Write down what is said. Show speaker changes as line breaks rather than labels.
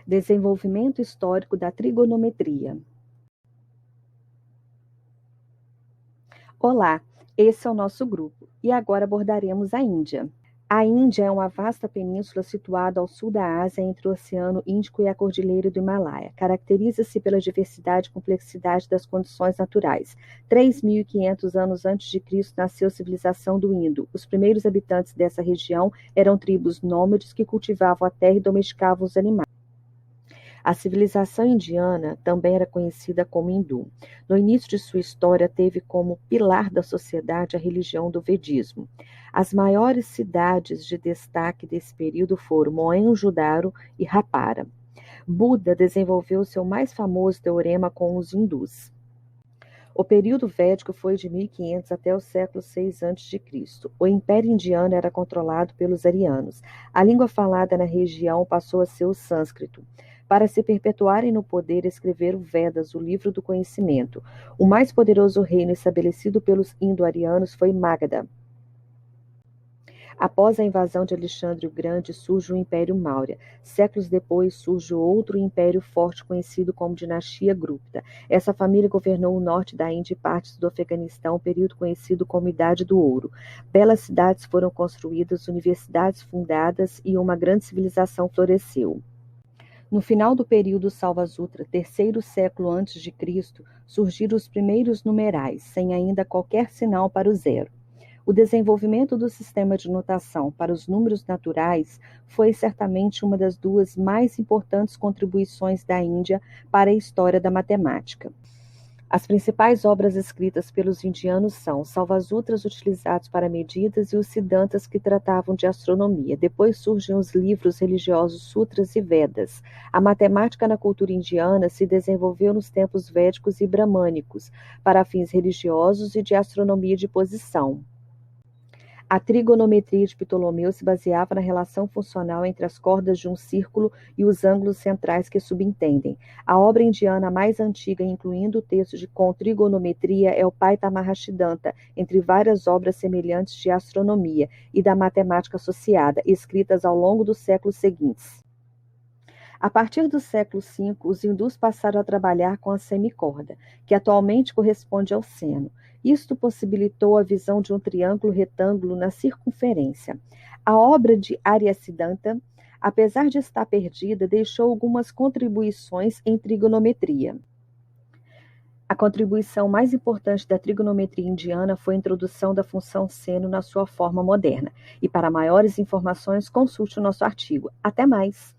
Desenvolvimento histórico da trigonometria. Olá, esse é o nosso grupo e agora abordaremos a Índia. A Índia é uma vasta península situada ao sul da Ásia, entre o Oceano Índico e a Cordilheira do Himalaia. Caracteriza-se pela diversidade e complexidade das condições naturais. 3.500 anos antes de Cristo nasceu a civilização do Indo. Os primeiros habitantes dessa região eram tribos nômades que cultivavam a terra e domesticavam os animais. A civilização indiana também era conhecida como hindu. No início de sua história, teve como pilar da sociedade a religião do Vedismo. As maiores cidades de destaque desse período foram Mohenjo-daro e Hapara. Buda desenvolveu seu mais famoso teorema com os hindus. O período védico foi de 1500 até o século VI a.C. O Império Indiano era controlado pelos arianos. A língua falada na região passou a ser o sânscrito. Para se perpetuarem no poder, escreveram Vedas, o livro do conhecimento. O mais poderoso reino estabelecido pelos indo-arianos foi Magadha. Após a invasão de Alexandre o Grande, surge o Império Maurya. Séculos depois, surge outro império forte conhecido como Dinastia Gupta. Essa família governou o norte da Índia e partes do Afeganistão, período conhecido como Idade do Ouro. Belas cidades foram construídas, universidades fundadas e uma grande civilização floresceu. No final do período Salvasutra, terceiro século antes de Cristo, surgiram os primeiros numerais, sem ainda qualquer sinal para o zero. O desenvolvimento do sistema de notação para os números naturais foi certamente uma das duas mais importantes contribuições da Índia para a história da matemática. As principais obras escritas pelos indianos são os Salvasutras utilizados para medidas e os Siddhantas que tratavam de astronomia. Depois surgem os livros religiosos Sutras e Vedas. A matemática na cultura indiana se desenvolveu nos tempos védicos e bramânicos para fins religiosos e de astronomia de posição. A trigonometria de Ptolomeu se baseava na relação funcional entre as cordas de um círculo e os ângulos centrais que subentendem. A obra indiana mais antiga, incluindo o texto com trigonometria, é o Paitamaharsiddhanta, entre várias obras semelhantes de astronomia e da matemática associada, escritas ao longo dos séculos seguintes. A partir do século V, os hindus passaram a trabalhar com a semicorda, que atualmente corresponde ao seno. Isto possibilitou a visão de um triângulo retângulo na circunferência. A obra de Aryasiddhanta, apesar de estar perdida, deixou algumas contribuições em trigonometria. A contribuição mais importante da trigonometria indiana foi a introdução da função seno na sua forma moderna. E para maiores informações, consulte o nosso artigo. Até mais!